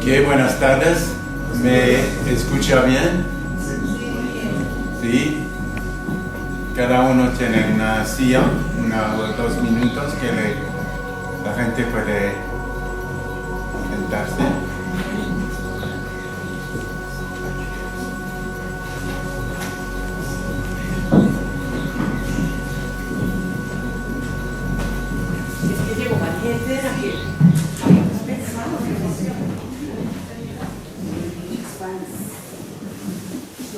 Ok, buenas tardes. ¿Me escucha bien? Sí. Cada uno tiene una silla, 1 o 2 minutos que la gente puede sentarse.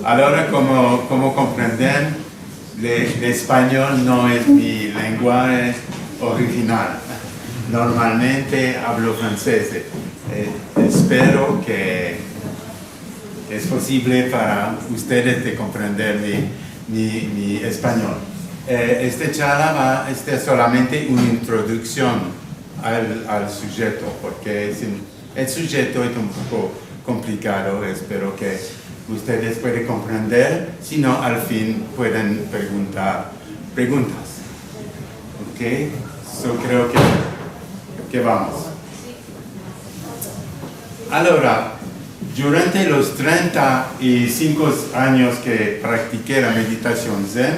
Ahora, como comprenden, el español no es mi lenguaje original. Normalmente hablo francés. Espero que es posible para ustedes de comprender mi español. Esta charla es solamente una introducción al sujeto, porque el sujeto es un poco complicado. Espero que ustedes pueden comprender, si no, al fin pueden preguntar preguntas. ¿Ok? Creo que vamos. Ahora, durante los 35 años que practiqué la meditación Zen,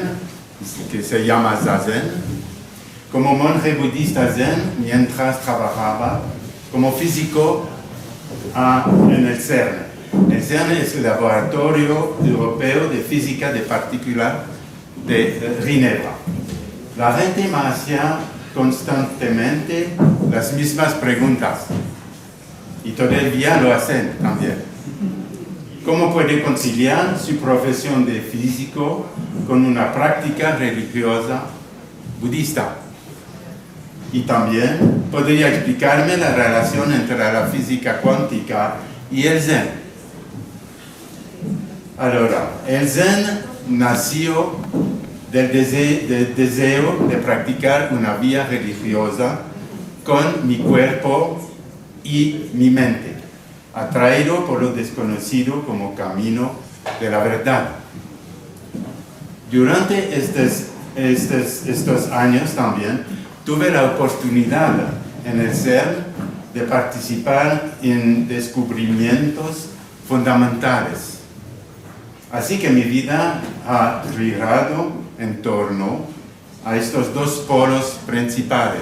que se llama Zazen, como monje budista Zen, mientras trabajaba como físico en el CERN. El CERN es el Laboratorio Europeo de Física de Partículas de Ginebra. La gente me hacía constantemente las mismas preguntas y todavía lo hacen también. ¿Cómo puede conciliar su profesión de físico con una práctica religiosa budista? Y también podría explicarme la relación entre la física cuántica y el Zen. Ahora, el Zen nació del deseo de practicar una vida religiosa con mi cuerpo y mi mente, atraído por lo desconocido como camino de la verdad. Durante estos años también tuve la oportunidad en el CERN de participar en descubrimientos fundamentales. Así que mi vida ha girado en torno a estos 2 polos principales: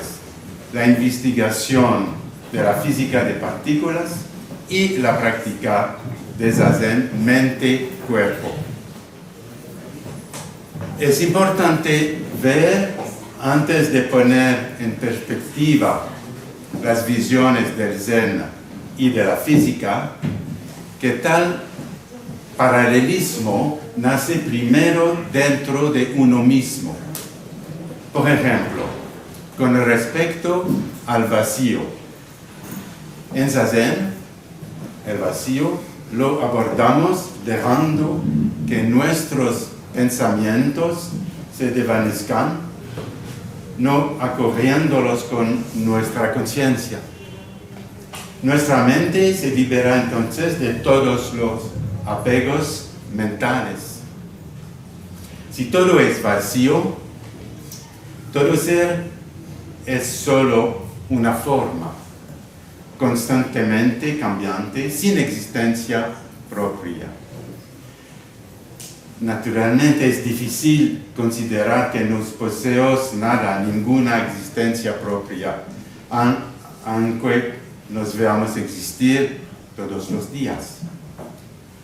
la investigación de la física de partículas y la práctica de Zazen mente-cuerpo. Es importante ver, antes de poner en perspectiva las visiones del Zen y de la física, que tal paralelismo nace primero dentro de uno mismo. Por ejemplo, con respecto al vacío. En Zazen, el vacío lo abordamos dejando que nuestros pensamientos se desvanezcan, no acogiéndolos con nuestra conciencia. Nuestra mente se libera entonces de todos los apegos mentales. Si todo es vacío, todo ser es solo una forma, constantemente cambiante, sin existencia propia. Naturalmente es difícil considerar que no poseemos nada, ninguna existencia propia, aunque nos veamos existir todos los días.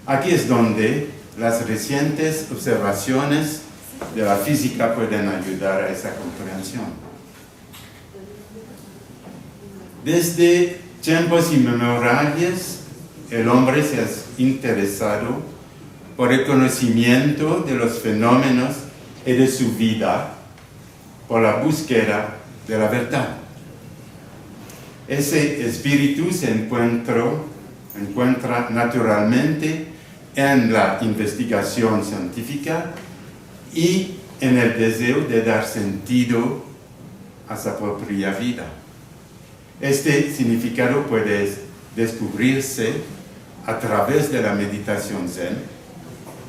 Aquí es donde las recientes observaciones de la física pueden ayudar a esa comprensión. Desde tiempos inmemoriales, el hombre se ha interesado por el conocimiento de los fenómenos y de su vida, por la búsqueda de la verdad. Ese espíritu se encuentra naturalmente en la investigación científica y en el deseo de dar sentido a su propia vida. Este significado puede descubrirse a través de la meditación Zen,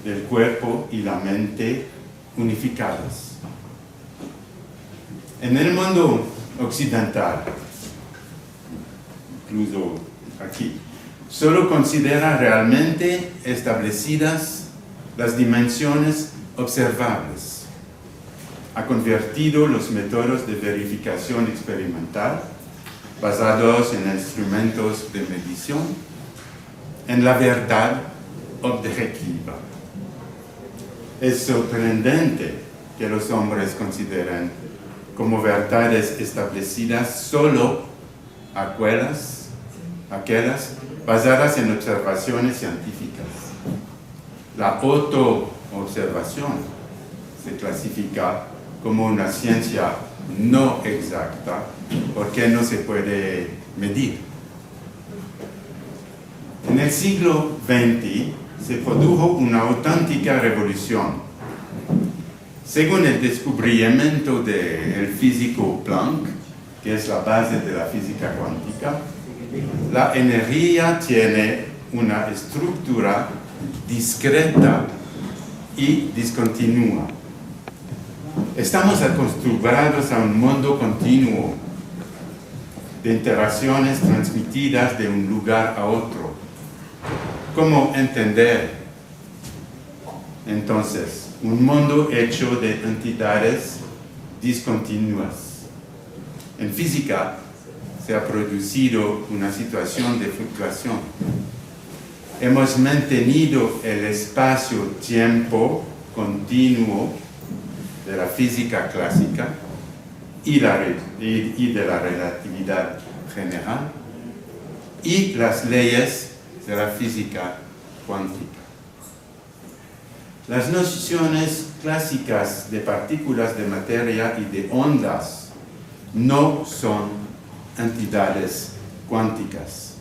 del cuerpo y la mente unificados. En el mundo occidental, incluso aquí, solo considera realmente establecidas las dimensiones observables. Ha convertido los métodos de verificación experimental, basados en instrumentos de medición, en la verdad objetiva. Es sorprendente que los hombres consideren como verdades establecidas solo aquellas basadas en observaciones científicas. La auto-observación se clasifica como una ciencia no exacta porque no se puede medir. En el siglo XX se produjo una auténtica revolución. Según el descubrimiento del físico Planck, que es la base de la física cuántica, la energía tiene una estructura discreta y discontinua. Estamos acostumbrados a un mundo continuo de interacciones transmitidas de un lugar a otro. ¿Cómo entender entonces un mundo hecho de entidades discontinuas? En física se ha producido una situación de fluctuación. Hemos mantenido el espacio-tiempo continuo de la física clásica y de la relatividad general y las leyes de la física cuántica. Las nociones clásicas de partículas de materia y de ondas no son entidades cuánticas.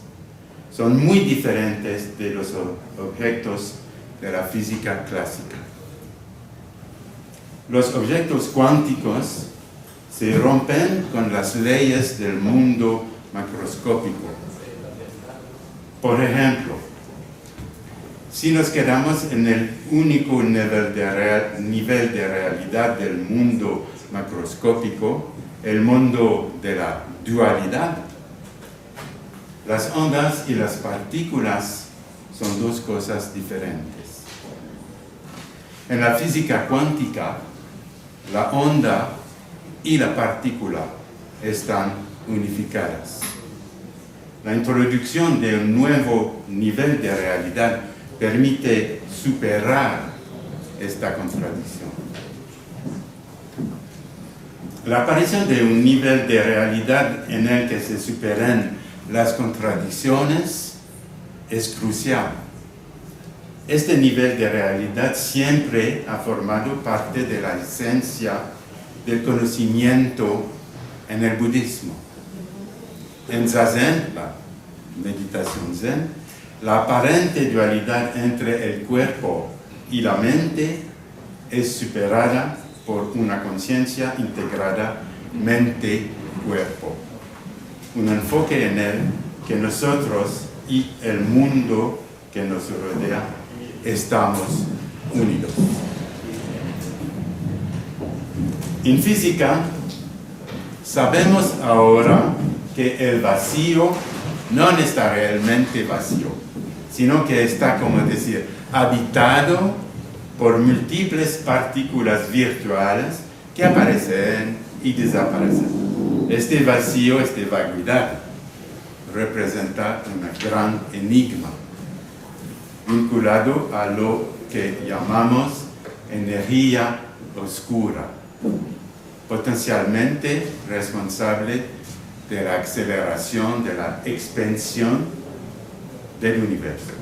Son muy diferentes de los objetos de la física clásica. Los objetos cuánticos se rompen con las leyes del mundo macroscópico. Por ejemplo, si nos quedamos en el único nivel de realidad del mundo macroscópico, el mundo de la dualidad, las ondas y las partículas son dos cosas diferentes. En la física cuántica, la onda y la partícula están unificadas. La introducción de un nuevo nivel de realidad permite superar esta contradicción. La aparición de un nivel de realidad en el que se superen las contradicciones es crucial. Este nivel de realidad siempre ha formado parte de la esencia del conocimiento en el budismo. En Zazen, la meditación Zen, la aparente dualidad entre el cuerpo y la mente es superada por una conciencia integrada mente-cuerpo. Un enfoque en el que nosotros y el mundo que nos rodea estamos unidos. En física, sabemos ahora que el vacío no está realmente vacío, sino que está, como decir, habitado por múltiples partículas virtuales que aparecen y desaparecen. Este vacío, esta vaguedad, representa un gran enigma vinculado a lo que llamamos energía oscura, potencialmente responsable de la aceleración de la expansión del universo.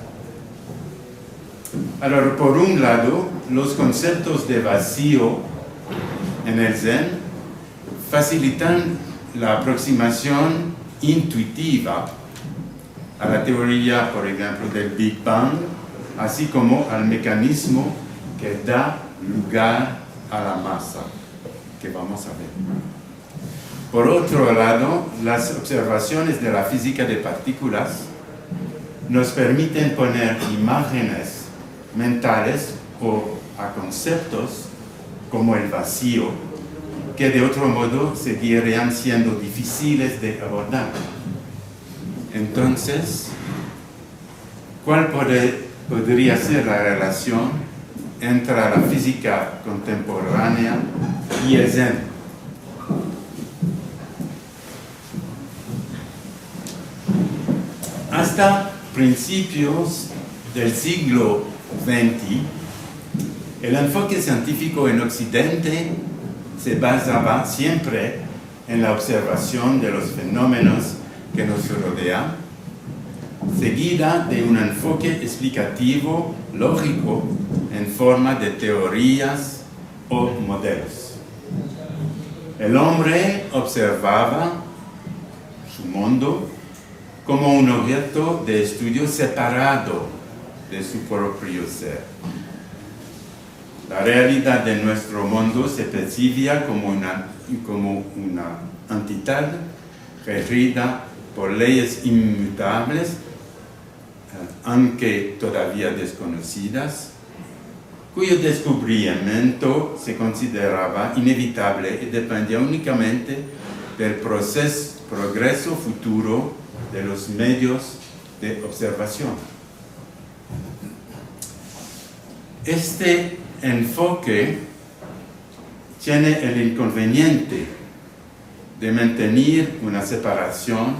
Ahora, por un lado, los conceptos de vacío en el Zen facilitan la aproximación intuitiva a la teoría, por ejemplo, del Big Bang, así como al mecanismo que da lugar a la masa, que vamos a ver. Por otro lado, las observaciones de la física de partículas nos permiten poner imágenes mentales o a conceptos como el vacío, que de otro modo seguirían siendo difíciles de abordar. Entonces, ¿Cuál podría ser la relación entre la física contemporánea y el Zen? Hasta principios del siglo XX, el enfoque científico en Occidente se basaba siempre en la observación de los fenómenos que nos rodean, seguida de un enfoque explicativo lógico en forma de teorías o modelos. El hombre observaba su mundo como un objeto de estudio separado de su propio ser. La realidad de nuestro mundo se percibía como una entidad regida por leyes inmutables, aunque todavía desconocidas, cuyo descubrimiento se consideraba inevitable y dependía únicamente del progreso futuro de los medios de observación. Este enfoque tiene el inconveniente de mantener una separación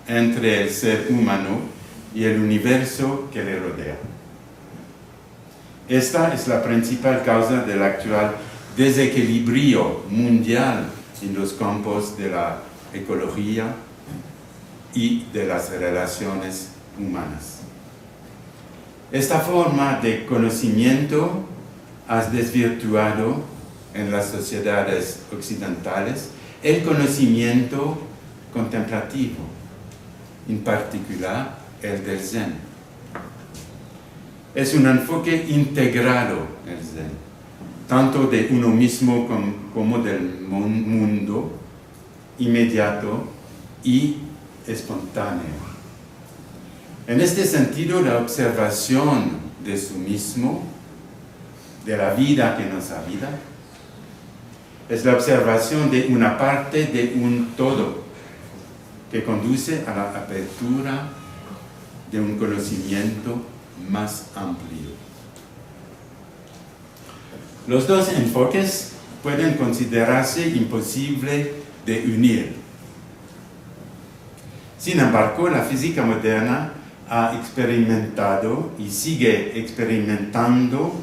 entre el ser humano y el universo que le rodea. Esta es la principal causa del actual desequilibrio mundial en los campos de la ecología y de las relaciones humanas. Esta forma de conocimiento ha desvirtuado en las sociedades occidentales el conocimiento contemplativo, en particular el del Zen. Es un enfoque integrado el Zen, tanto de uno mismo como del mundo inmediato y espontáneo. En este sentido, la observación de sí mismo, de la vida que nos habita, es la observación de una parte de un todo que conduce a la apertura de un conocimiento más amplio. Los dos enfoques pueden considerarse imposibles de unir. Sin embargo, la física moderna ha experimentado y sigue experimentando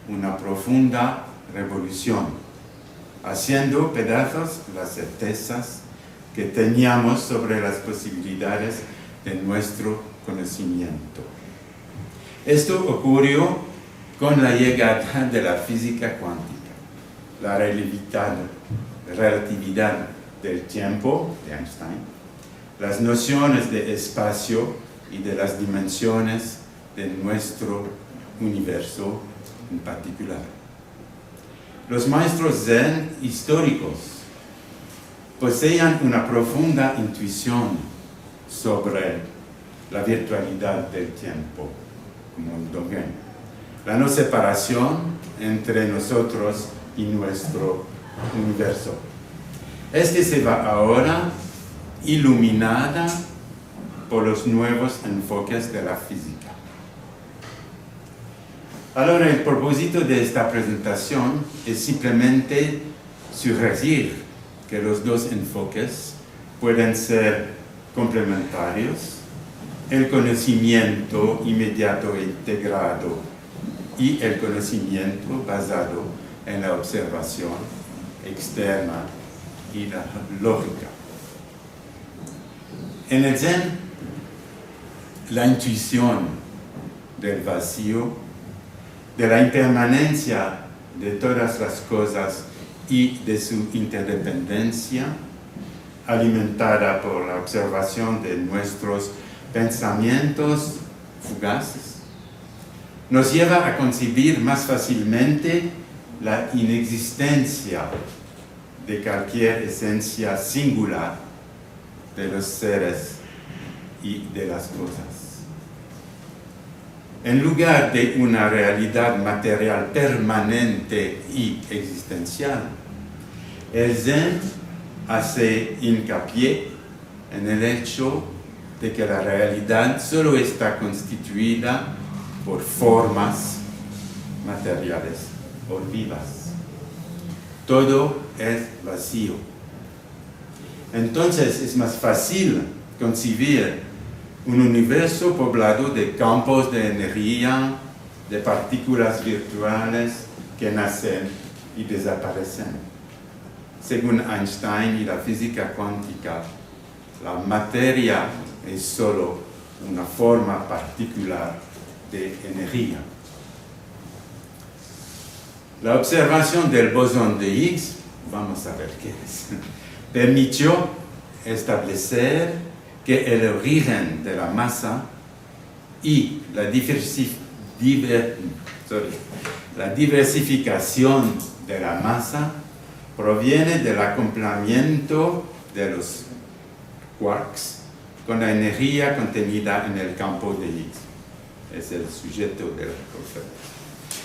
una profunda revolución, haciendo pedazos las certezas que teníamos sobre las posibilidades de nuestro conocimiento. Esto ocurrió con la llegada de la física cuántica, la relatividad del tiempo de Einstein, las nociones de espacio y de las dimensiones de nuestro universo en particular. Los maestros Zen históricos poseían una profunda intuición sobre la virtualidad del tiempo, como el Dogen, la no separación entre nosotros y nuestro universo. Este se va ahora iluminada por los nuevos enfoques de la física. Ahora, el propósito de esta presentación es simplemente sugerir que los dos enfoques pueden ser complementarios, el conocimiento inmediato e integrado y el conocimiento basado en la observación externa y la lógica. En el Zen, la intuición del vacío, de la impermanencia de todas las cosas y de su interdependencia, alimentada por la observación de nuestros pensamientos fugaces, nos lleva a concebir más fácilmente la inexistencia de cualquier esencia singular de los seres y de las cosas. En lugar de una realidad material permanente y existencial, el Zen hace hincapié en el hecho de que la realidad solo está constituida por formas materiales o vivas. Todo es vacío. Entonces es más fácil concebir un universo poblado de campos de energía, de partículas virtuales que nacen y desaparecen. Según Einstein y la física cuántica, la materia es solo una forma particular de energía. La observación del bosón de Higgs, vamos a ver qué es, permitió establecer que el origen de la masa y la diversificación de la masa proviene del acoplamiento de los quarks con la energía contenida en el campo de Higgs. Es el sujeto de la conferencia.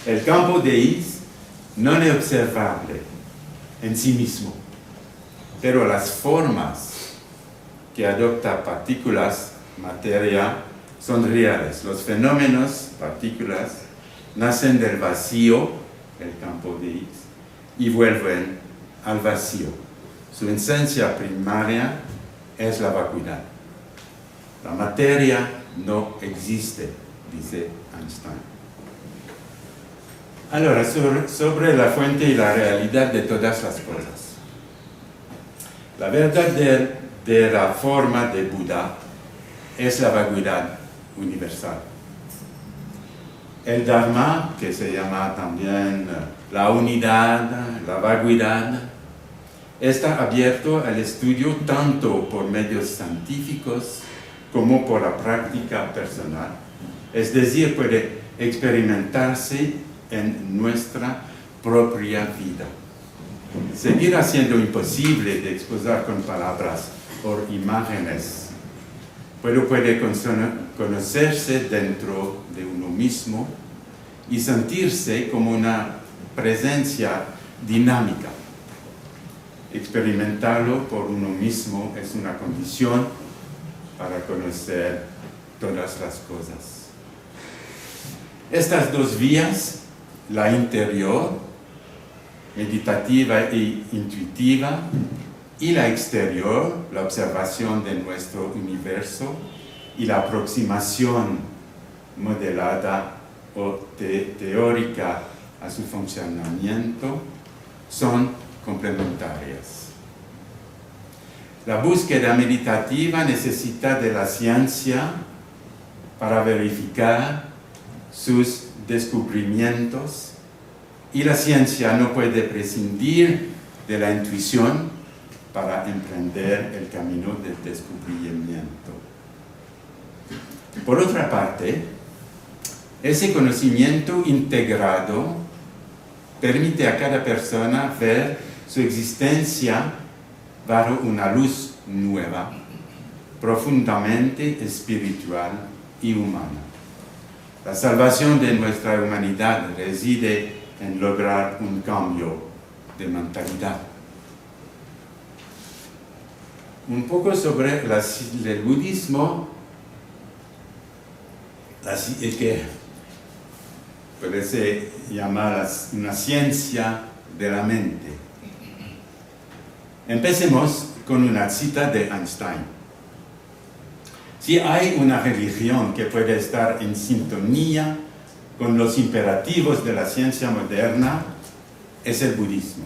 El campo de Higgs no es observable en sí mismo, pero las formas que adopta partículas, materia, son reales. Los fenómenos, partículas, nacen del vacío, el campo de Higgs, y vuelven al vacío. Su esencia primaria es la vacuidad. La materia no existe, dice Einstein. Ahora, sobre la fuente y la realidad de todas las cosas. La verdad de la forma de Buda es la vacuidad universal. El Dharma, que se llama también la unidad, la vacuidad, está abierto al estudio tanto por medios científicos como por la práctica personal. Es decir, puede experimentarse en nuestra propia vida. Seguirá siendo imposible de expresar con palabras o imágenes, pero puede conocerse dentro de uno mismo y sentirse como una presencia dinámica. Experimentarlo por uno mismo es una condición para conocer todas las cosas. Estas dos vías, la interior, meditativa e intuitiva, y la exterior, la observación de nuestro universo y la aproximación modelada o teórica a su funcionamiento, son complementarias. La búsqueda meditativa necesita de la ciencia para verificar sus descubrimientos, y la ciencia no puede prescindir de la intuición para emprender el camino del descubrimiento. Por otra parte, ese conocimiento integrado permite a cada persona ver su existencia bajo una luz nueva, profundamente espiritual y humana. La salvación de nuestra humanidad reside en lograr un cambio de mentalidad. Un poco sobre el budismo, que puede llamar una ciencia de la mente. Empecemos con una cita de Einstein. Si hay una religión que puede estar en sintonía con los imperativos de la ciencia moderna, es el budismo.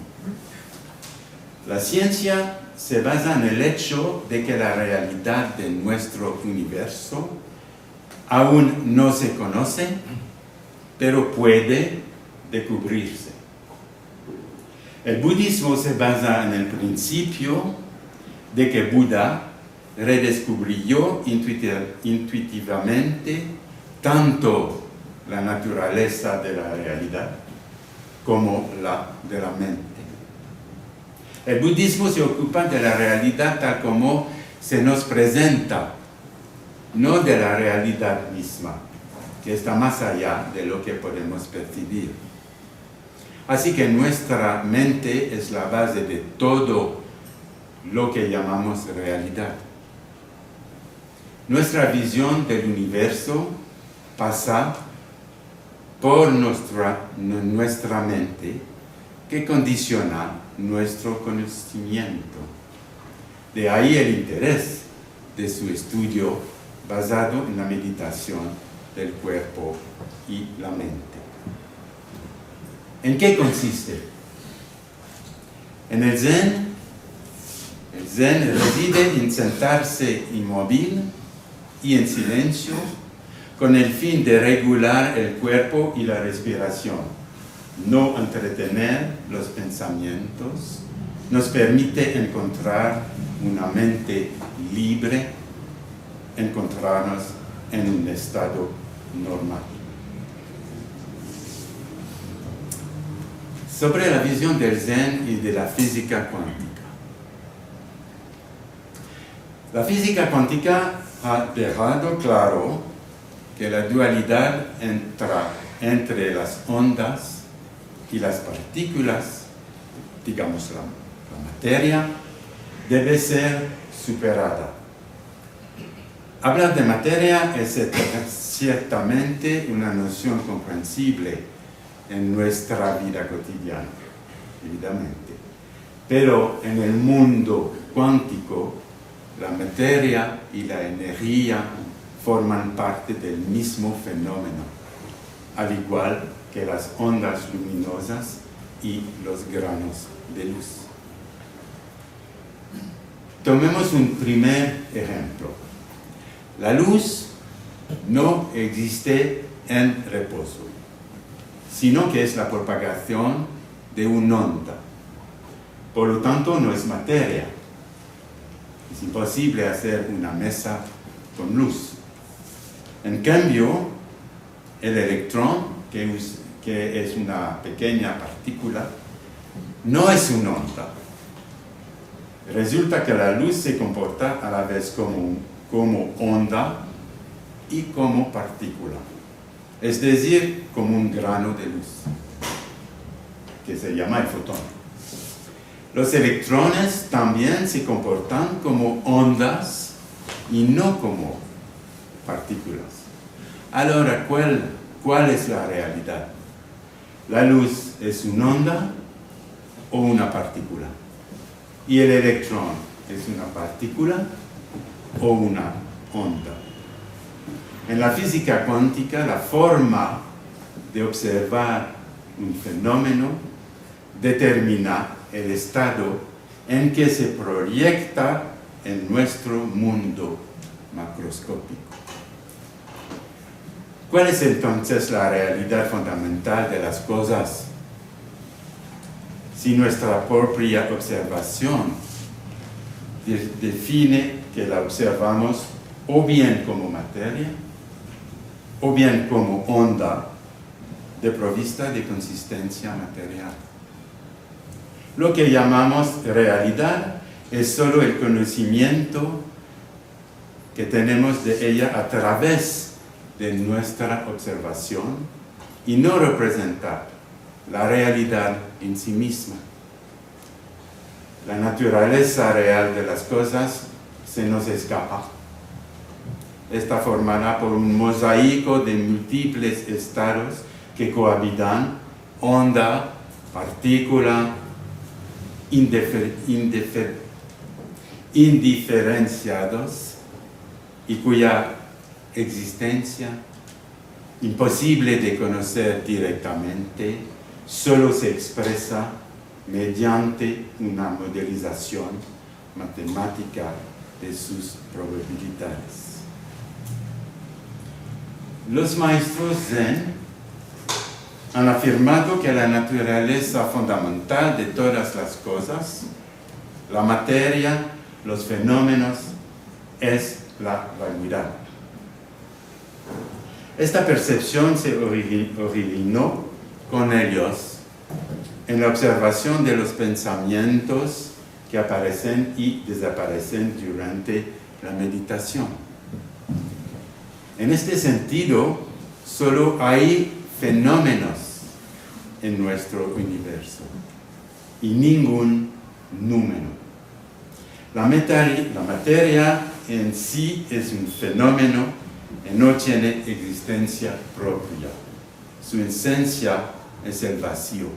La ciencia se basa en el hecho de que la realidad de nuestro universo aún no se conoce, pero puede descubrirse. El budismo se basa en el principio de que Buda redescubrió intuitivamente tanto la naturaleza de la realidad como la de la mente. El budismo se ocupa de la realidad tal como se nos presenta, no de la realidad misma, que está más allá de lo que podemos percibir. Así que nuestra mente es la base de todo lo que llamamos realidad. nuestra visión del universo pasa por nuestra mente, que condiciona nuestro conocimiento. De ahí el interés de su estudio basado en la meditación del cuerpo y la mente. ¿En qué consiste? En el Zen reside en sentarse inmóvil y en silencio con el fin de regular el cuerpo y la respiración. No entretener los pensamientos nos permite encontrar una mente libre, encontrarnos en un estado normal. Sobre la visión del Zen y de la física cuántica. La física cuántica ha dejado claro que la dualidad entre las ondas y las partículas, digamos la materia, debe ser superada. Hablar de materia es ciertamente una noción comprensible en nuestra vida cotidiana, evidentemente. Pero en el mundo cuántico, la materia y la energía forman parte del mismo fenómeno, al igual que las ondas luminosas y los granos de luz. Tomemos un primer ejemplo. La luz no existe en reposo, sino que es la propagación de una onda. Por lo tanto, no es materia. Es imposible hacer una mesa con luz. En cambio, el electrón, que es una pequeña partícula, no es una onda. Resulta que la luz se comporta a la vez como onda y como partícula. Es decir, como un grano de luz, que se llama el fotón. Los electrones también se comportan como ondas y no como partículas. Ahora, ¿cuál es la realidad? ¿La luz es una onda o una partícula? ¿Y el electrón es una partícula o una onda? En la física cuántica, la forma de observar un fenómeno determina el estado en que se proyecta en nuestro mundo macroscópico. ¿Cuál es entonces la realidad fundamental de las cosas? Si nuestra propia observación define que la observamos o bien como materia, o bien como onda desprovista de consistencia material. Lo que llamamos realidad es solo el conocimiento que tenemos de ella a través de nuestra observación y no representa la realidad en sí misma. La naturaleza real de las cosas se nos escapa. Está formada por un mosaico de múltiples estados que cohabitan: onda, partícula, indiferenciados, y cuya existencia, imposible de conocer directamente, solo se expresa mediante una modelización matemática de sus probabilidades. Los maestros Zen han afirmado que la naturaleza fundamental de todas las cosas, la materia, los fenómenos, es la vacuidad. Esta percepción se originó con ellos en la observación de los pensamientos que aparecen y desaparecen durante la meditación. En este sentido, solo hay fenómenos en nuestro universo y ningún número. La materia en sí es un fenómeno y no tiene existencia propia. Su esencia es el vacío.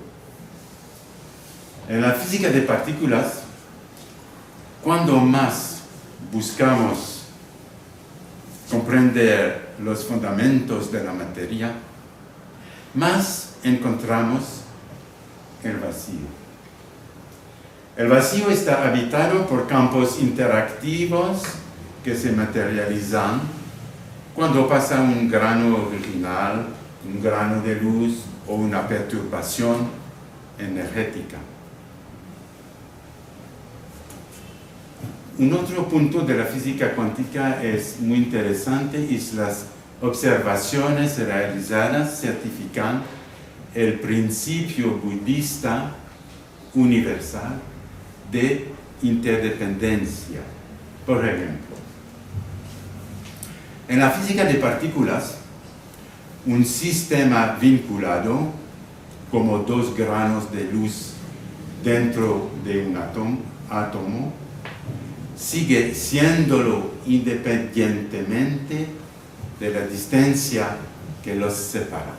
En la física de partículas, cuando más buscamos comprender los fundamentos de la materia, más encontramos el vacío. El vacío está habitado por campos interactivos que se materializan cuando pasa un grano original, un grano de luz o una perturbación energética. Un otro punto de la física cuántica es muy interesante y las observaciones realizadas certifican el principio budista universal de interdependencia. Por ejemplo, en la física de partículas, un sistema vinculado, como dos granos de luz dentro de un átomo, sigue siéndolo independientemente de la distancia que los separa.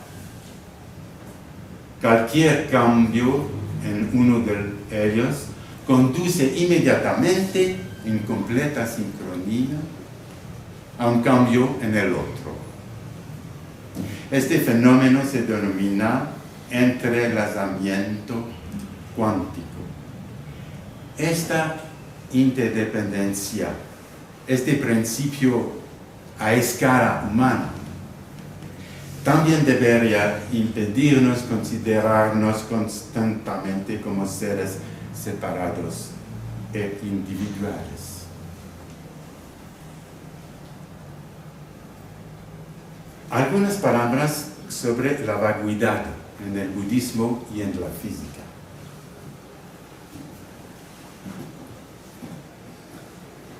Cualquier cambio en uno de ellos conduce inmediatamente, en completa sincronía, a un cambio en el otro. Este fenómeno se denomina entrelazamiento cuántico. Esta interdependencia, este principio a escala humana, también debería impedirnos considerarnos constantemente como seres separados e individuales. Algunas palabras sobre la vacuidad en el budismo y en la física.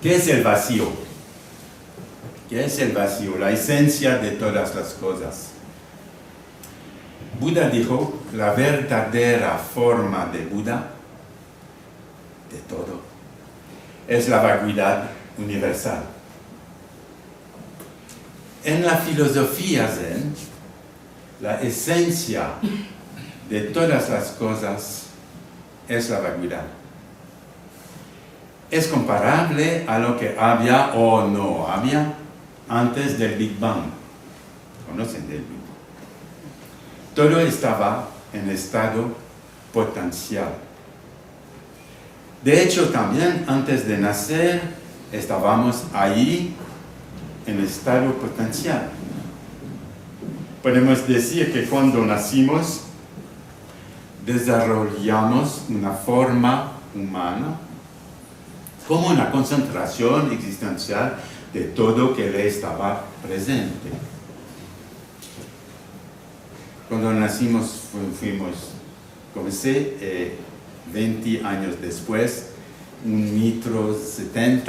¿Qué es el vacío? ¿Qué es el vacío? La esencia de todas las cosas. Buda dijo, la verdadera forma de Buda, de todo, es la vacuidad universal. En la filosofía zen, la esencia de todas las cosas es la vacuidad. Es comparable a lo que había o no había antes del Big Bang. ¿Conocen del Big Bang? Todo estaba en estado potencial. De hecho, también antes de nacer, estábamos ahí en estado potencial. Podemos decir que cuando nacimos, desarrollamos una forma humana como una concentración existencial de todo que le estaba presente. Cuando nacimos, comencé 20 años después, 1,70 m.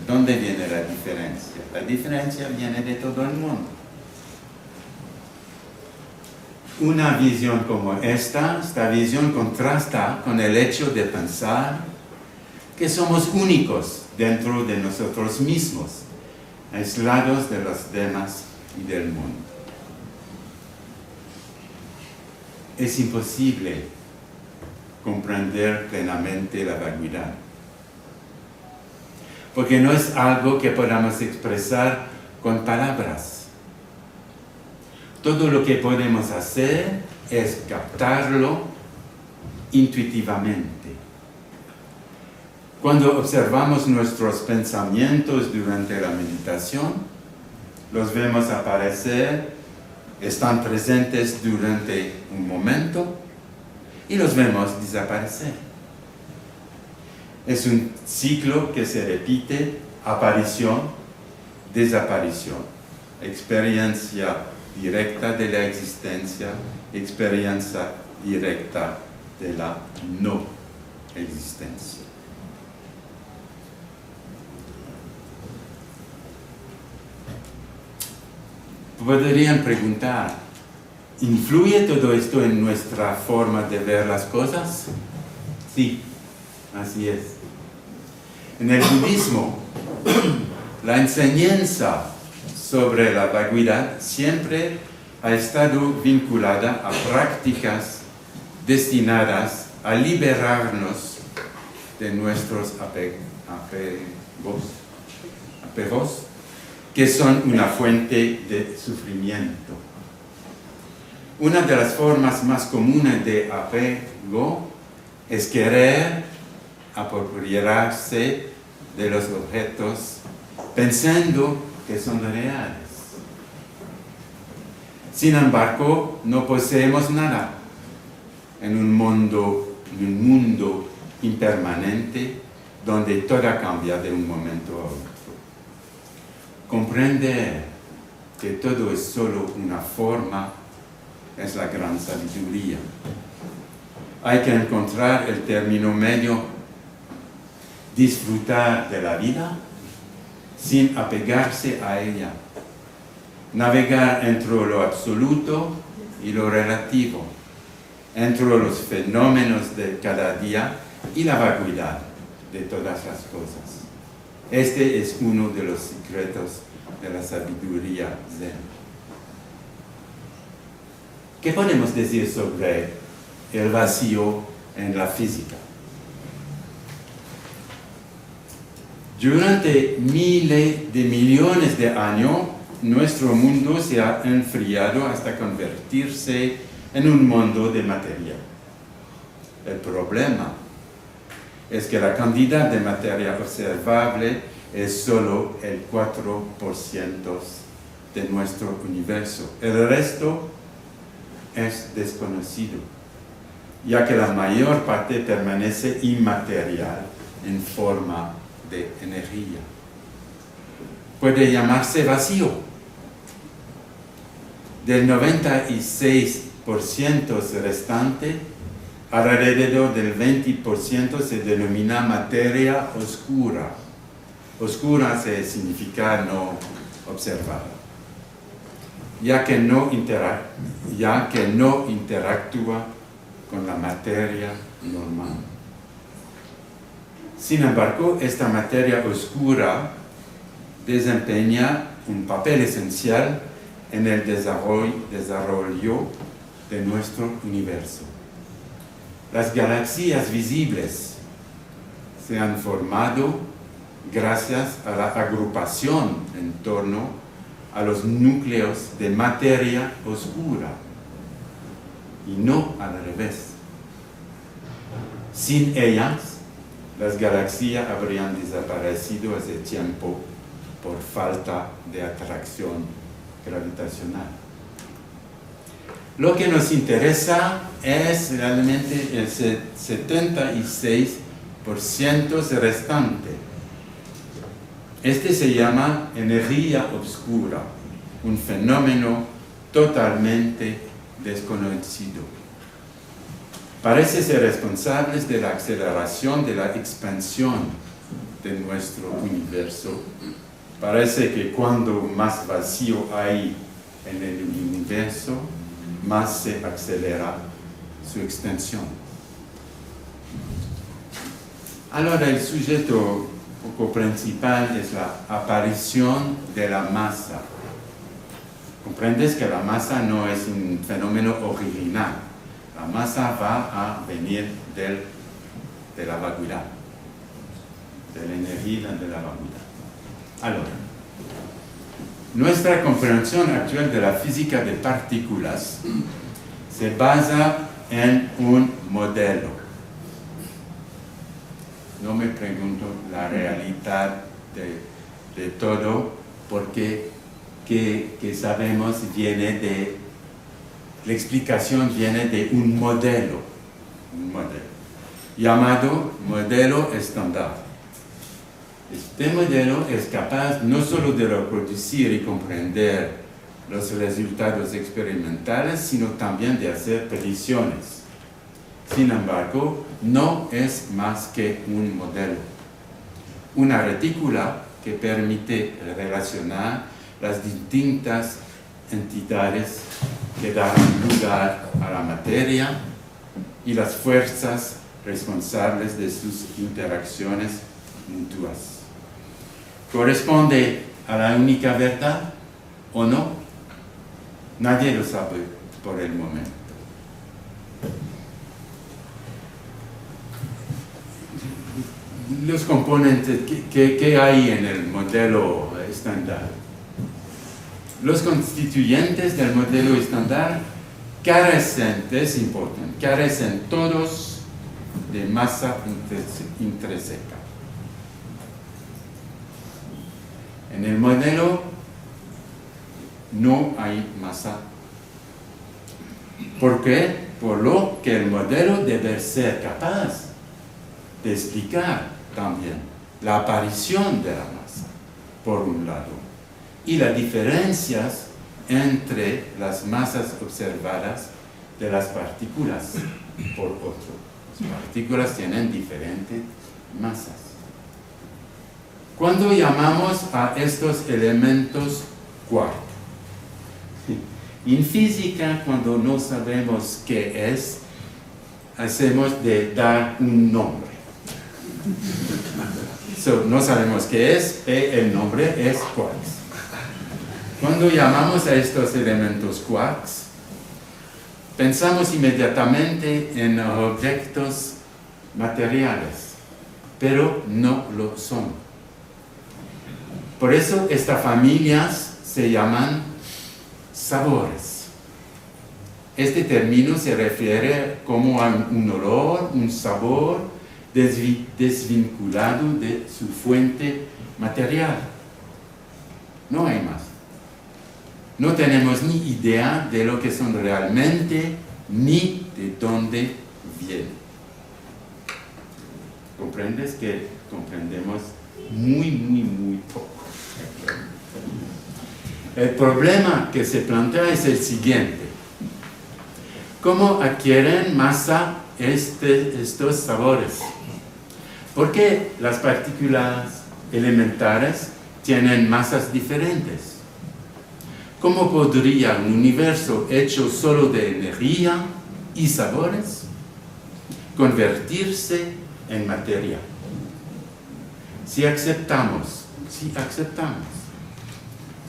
¿Dónde viene la diferencia? La diferencia viene de todo el mundo. Una visión como esta visión contrasta con el hecho de pensar que somos únicos dentro de nosotros mismos, aislados de los demás y del mundo. Es imposible comprender plenamente la vacuidad, porque no es algo que podamos expresar con palabras. Todo lo que podemos hacer es captarlo intuitivamente. Cuando observamos nuestros pensamientos durante la meditación, los vemos aparecer, están presentes durante un momento y los vemos desaparecer. Es un ciclo que se repite, aparición, desaparición, experiencia directa de la existencia, experiencia directa de la no existencia. Podrían preguntar, ¿influye todo esto en nuestra forma de ver las cosas? Sí, así es. En el budismo, La enseñanza sobre la vacuidad siempre ha estado vinculada a prácticas destinadas a liberarnos de nuestros apegos, que son una fuente de sufrimiento. Una de las formas más comunes de apego es querer apropiarse de los objetos pensando que son reales. Sin embargo, no poseemos nada en un mundo impermanente donde todo cambia de un momento a otro. Comprender que todo es solo una forma es la gran sabiduría. Hay que encontrar el término medio, disfrutar de la vida sin apegarse a ella, navegar entre lo absoluto y lo relativo, entre los fenómenos de cada día y la vacuidad de todas las cosas. Este es uno de los secretos de la sabiduría zen. ¿Qué podemos decir sobre el vacío en la física? Durante miles de millones de años, nuestro mundo se ha enfriado hasta convertirse en un mundo de materia. El problema es que la cantidad de materia observable es solo el 4% de nuestro universo. El resto es desconocido, ya que la mayor parte permanece inmaterial en forma de energía. Puede llamarse vacío. Del 96% restante, alrededor del 20% se denomina materia oscura. Oscura significa no observada, ya que no interactúa con la materia normal. Sin embargo, esta materia oscura desempeña un papel esencial en el desarrollo de nuestro universo. Las galaxias visibles se han formado gracias a la agrupación en torno a los núcleos de materia oscura, y no al revés. Sin ellas, las galaxias habrían desaparecido hace tiempo por falta de atracción gravitacional. Lo que nos interesa es realmente el 76% restante. Este se llama energía oscura, un fenómeno totalmente desconocido. Parece ser responsable de la aceleración de la expansión de nuestro universo. Parece que cuando más vacío hay en el universo, más se acelera su extensión. Ahora, el sujeto principal es la aparición de la masa. Comprendes que la masa no es un fenómeno original. La masa va a venir de la vacuidad, de la energía de la vacuidad. Ahora, nuestra comprensión actual de la física de partículas se basa en un modelo. No me pregunto la realidad de todo, porque que sabemos la explicación viene de un modelo llamado modelo estándar. Este modelo es capaz no solo de reproducir y comprender los resultados experimentales, sino también de hacer predicciones. Sin embargo, no es más que un modelo. Una retícula que permite relacionar las distintas entidades que dan lugar a la materia y las fuerzas responsables de sus interacciones mutuas. ¿Corresponde a la única verdad o no? Nadie lo sabe por el momento. Los componentes que hay en el modelo estándar. Los constituyentes del modelo estándar carecen, es importante, carecen todos de masa intrínseca. En el modelo no hay masa. ¿Por qué? Por lo que el modelo debe ser capaz de explicar también la aparición de la masa, por un lado, y las diferencias entre las masas observadas de las partículas, por otro. Las partículas tienen diferentes masas. Cuando llamamos a estos elementos quark? En física, cuando no sabemos qué es, hacemos de dar un nombre. No sabemos qué es, el nombre es quarks. Cuando llamamos a estos elementos quarks, pensamos inmediatamente en objetos materiales, pero no lo son. Por eso estas familias se llaman sabores. Este término se refiere como a un olor, un sabor desvinculado de su fuente material. No hay más. No tenemos ni idea de lo que son realmente, ni de dónde vienen. ¿Comprendes que comprendemos muy poco? El problema que se plantea es el siguiente. ¿Cómo adquieren masa estos sabores? ¿Por qué las partículas elementares tienen masas diferentes? ¿Cómo podría un universo hecho solo de energía y sabores convertirse en materia? Si aceptamos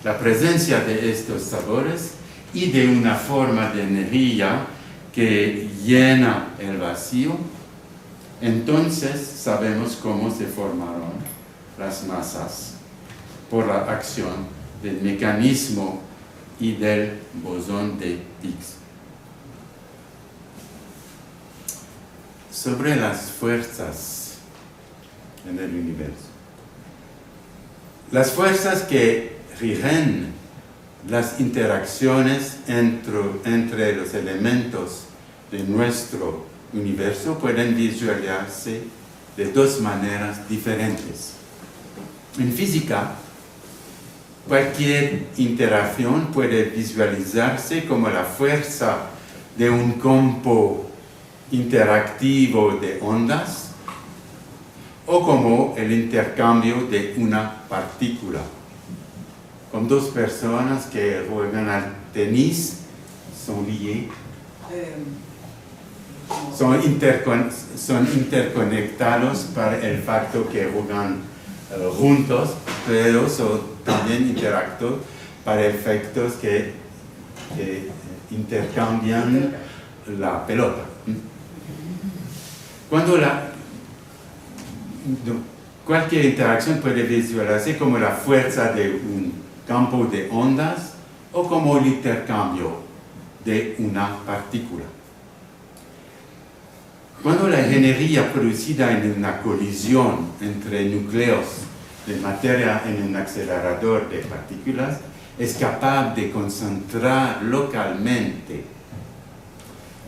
la presencia de estos sabores y de una forma de energía que llena el vacío, entonces sabemos cómo se formaron las masas por la acción del mecanismo y del bosón de Higgs. Sobre las fuerzas en el universo. Las fuerzas que rigen las interacciones entre los elementos de nuestro universo pueden visualizarse de dos maneras diferentes. En física, cualquier interacción puede visualizarse como la fuerza de un campo interactivo de ondas o como el intercambio de una partícula. Con dos personas que juegan al tenis son liées, son interconectados para el facto que juegan juntos, pero son también interactos para efectos que intercambian la pelota. Cuando cualquier interacción puede visualizarse como la fuerza de un campo de ondas o como el intercambio de una partícula. Cuando la energía producida en una colisión entre núcleos de materia en un acelerador de partículas es capaz de concentrar localmente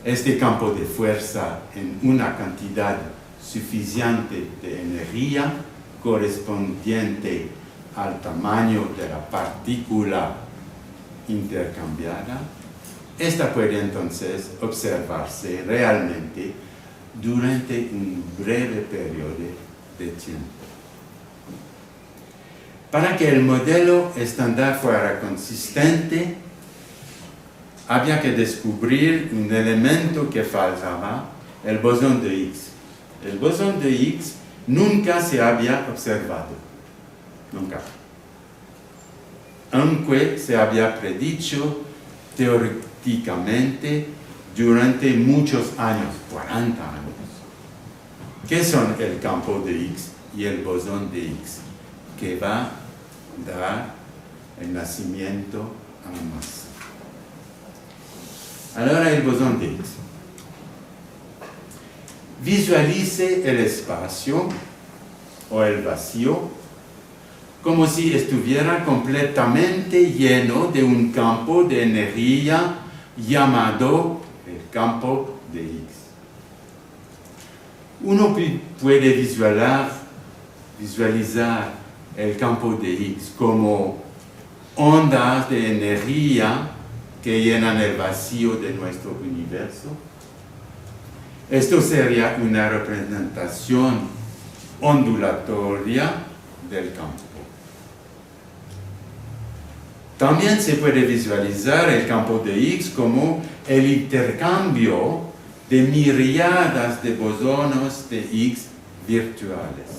este campo de fuerza en una cantidad suficiente de energía correspondiente al tamaño de la partícula intercambiada, esta puede entonces observarse realmente durante un breve periodo de tiempo. Para que el modelo estándar fuera consistente, había que descubrir un elemento que faltaba, el bosón de Higgs. El bosón de Higgs nunca se había observado. nunca. Aunque se había predicho teóricamente durante muchos años, 40 años. ¿Qué son el campo de Higgs y el bosón de Higgs? Que va a dar el nacimiento a la masa. Ahora el bosón de Higgs. Visualice el espacio o el vacío como si estuviera completamente lleno de un campo de energía llamado el campo de Higgs. Uno puede visualizar el campo de Higgs como ondas de energía que llenan el vacío de nuestro universo. Esto sería una representación ondulatoria del campo. También se puede visualizar el campo de Higgs como el intercambio de miriadas de bosones de Higgs virtuales.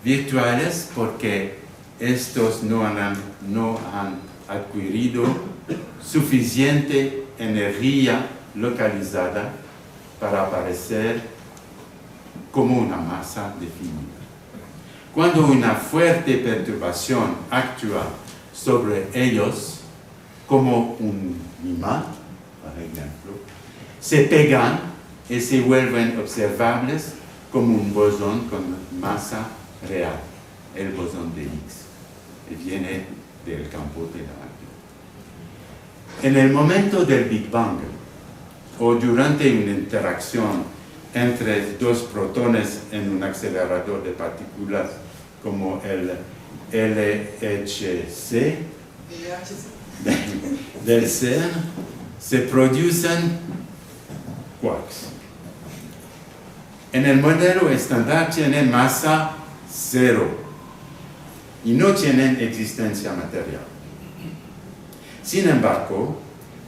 Virtuales porque estos no han adquirido suficiente energía localizada para aparecer como una masa definida. Cuando una fuerte perturbación actúa sobre ellos, como un imán, por ejemplo, se pegan y se vuelven observables como un bosón con masa real, el bosón de Higgs, que viene del campo de la radio. En el momento del Big Bang, o durante una interacción entre dos protones en un acelerador de partículas como el LHC del CERN, se producen quarks. En el modelo estándar tienen masa cero y no tienen existencia material. Sin embargo,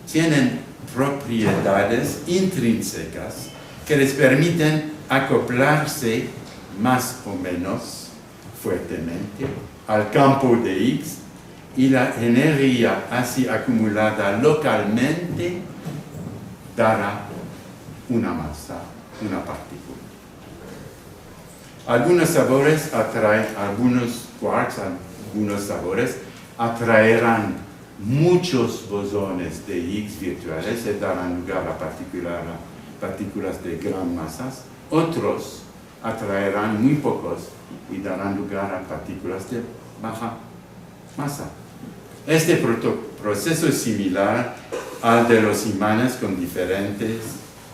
tienen propiedades intrínsecas que les permiten acoplarse más o menos fuertemente al campo de Higgs y la energía así acumulada localmente dará una masa, una partícula. Algunos quarks, algunos sabores atraerán muchos bosones de Higgs virtuales y darán lugar a partículas de gran masas. Otros atraerán muy pocos y darán lugar a partículas de baja masa. Este proceso es similar al de los imanes con diferentes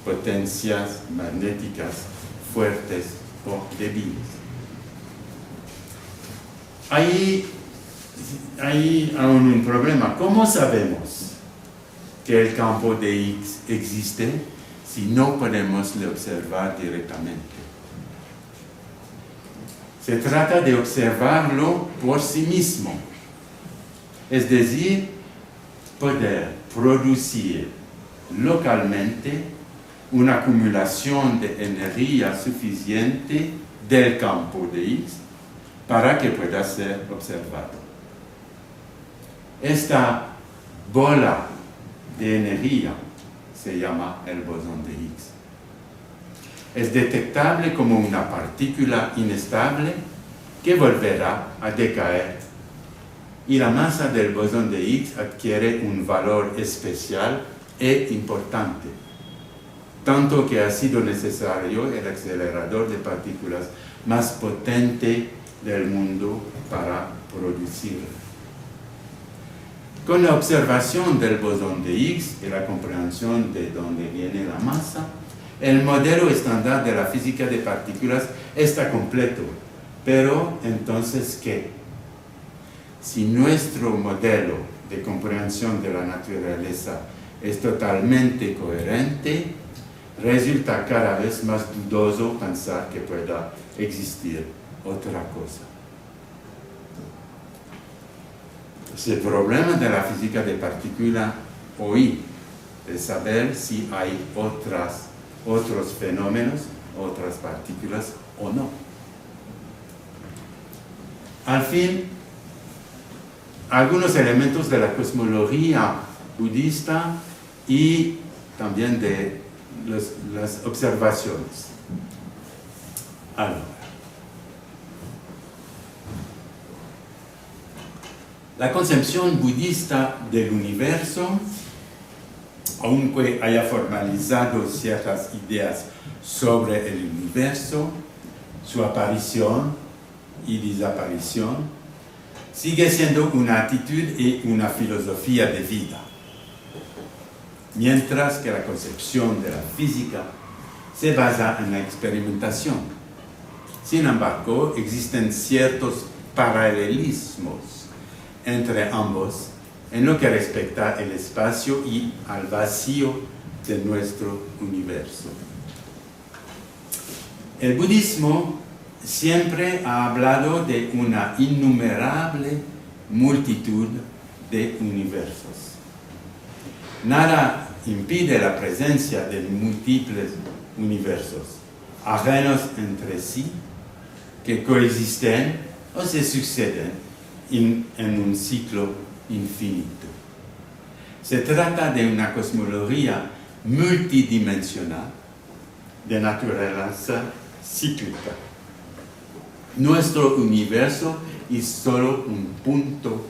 potencias magnéticas fuertes o débiles. Hay aún un problema. ¿Cómo sabemos que el campo de Higgs existe si no podemos observar directamente? Se trata de observarlo por sí mismo, es decir, poder producir localmente una acumulación de energía suficiente del campo de Higgs para que pueda ser observado. Esta bola de energía se llama el bosón de Higgs. Es detectable como una partícula inestable que volverá a decaer y la masa del bosón de Higgs adquiere un valor especial e importante, tanto que ha sido necesario el acelerador de partículas más potente del mundo para producirlo. Con la observación del bosón de Higgs y la comprensión de dónde viene la masa, el modelo estándar de la física de partículas está completo. Pero, entonces, ¿qué? Si nuestro modelo de comprensión de la naturaleza es totalmente coherente, resulta cada vez más dudoso pensar que pueda existir otra cosa. El problema de la física de partículas hoy es saber si hay otros fenómenos, otras partículas o no. Al fin, algunos elementos de la cosmología budista y también de las observaciones. Ahora, la concepción budista del universo, aunque haya formalizado ciertas ideas sobre el universo, su aparición y desaparición, sigue siendo una actitud y una filosofía de vida. Mientras que la concepción de la física se basa en la experimentación. Sin embargo, existen ciertos paralelismos entre ambos en lo que respecta al espacio y al vacío de nuestro universo. El budismo siempre ha hablado de una innumerable multitud de universos. Nada impide la presencia de múltiples universos, ajenos entre sí, que coexisten o se suceden en un ciclo infinito. Se trata de una cosmología multidimensional de naturaleza cíclica. Nuestro universo es solo un punto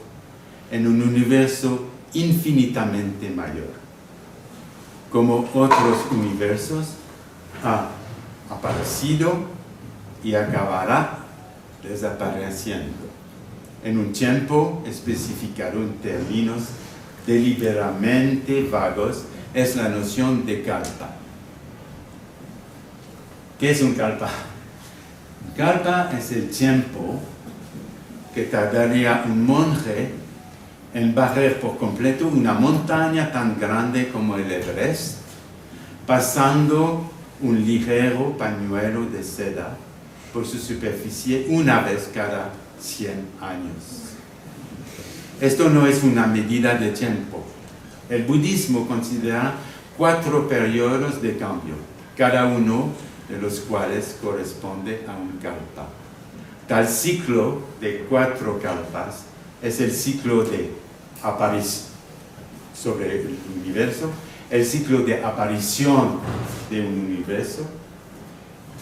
en un universo infinitamente mayor. Como otros universos, ha aparecido y acabará desapareciendo en un tiempo especificado en términos deliberadamente vagos. Es la noción de kalpa. ¿Qué es un kalpa? Un kalpa es el tiempo que tardaría un monje en barrer por completo una montaña tan grande como el Everest, pasando un ligero pañuelo de seda por su superficie una vez cada 100 años. Esto no es una medida de tiempo. El budismo considera 4 periodos de cambio, cada uno de los cuales corresponde a un kalpa. Tal ciclo de 4 kalpas es el ciclo de aparición sobre el universo, el ciclo de aparición de un universo,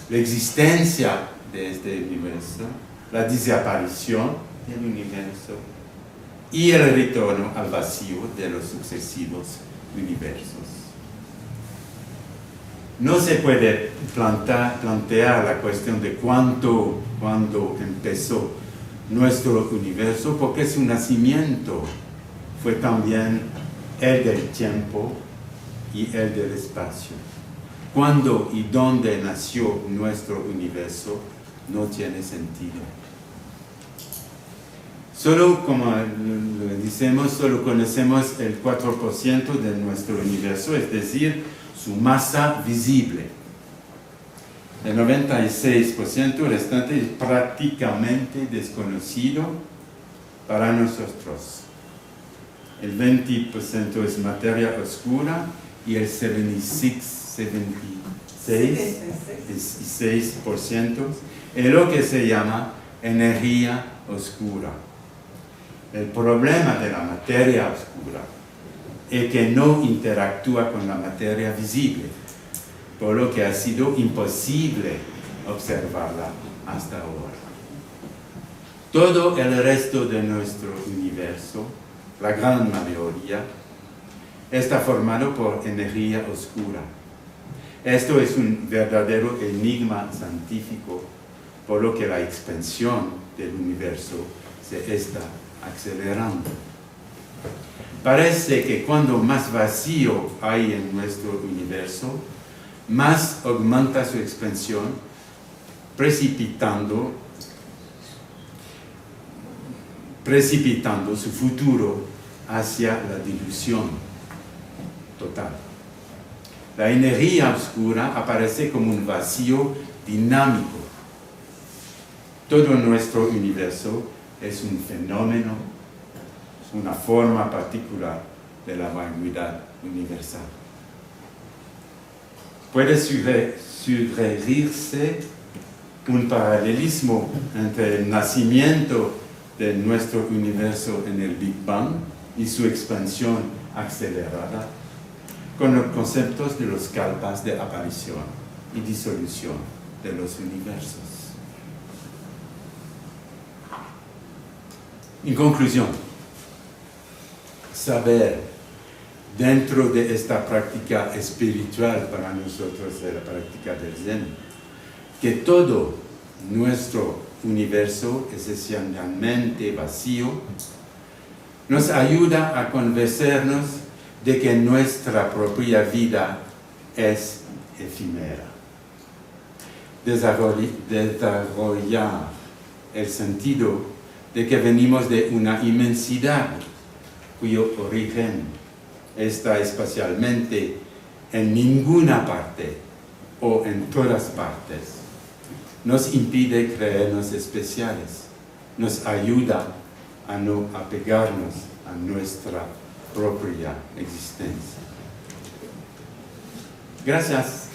la existencia de este universo, la desaparición del universo y el retorno al vacío de los sucesivos universos. No se puede plantear la cuestión de cuándo empezó nuestro universo, porque su nacimiento fue también el del tiempo y el del espacio. Cuándo y dónde nació nuestro universo no tiene sentido. Solo, como lo decimos, solo conocemos el 4% de nuestro universo, es decir, su masa visible. El 96% restante es prácticamente desconocido para nosotros. El 20% es materia oscura y el 76% es lo que se llama energía oscura. El problema de la materia oscura es que no interactúa con la materia visible, por lo que ha sido imposible observarla hasta ahora. Todo el resto de nuestro universo, la gran mayoría, está formado por energía oscura. Esto es un verdadero enigma científico, por lo que la expansión del universo se está acelerando. Parece que cuando más vacío hay en nuestro universo, más aumenta su expansión, precipitando su futuro hacia la dilución total. La energía oscura aparece como un vacío dinámico. Todo nuestro universo es un fenómeno, es una forma particular de la vacuidad universal. Puede sugerirse un paralelismo entre el nacimiento de nuestro universo en el Big Bang y su expansión acelerada, con los conceptos de los kalpas de aparición y disolución de los universos. En conclusión, saber dentro de esta práctica espiritual para nosotros de la práctica del Zen, que todo nuestro universo es esencialmente vacío, nos ayuda a convencernos de que nuestra propia vida es efímera. Desarrollar el sentido de que venimos de una inmensidad cuyo origen está espacialmente en ninguna parte o en todas partes, nos impide creernos especiales, nos ayuda a no apegarnos a nuestra propia existencia. Gracias.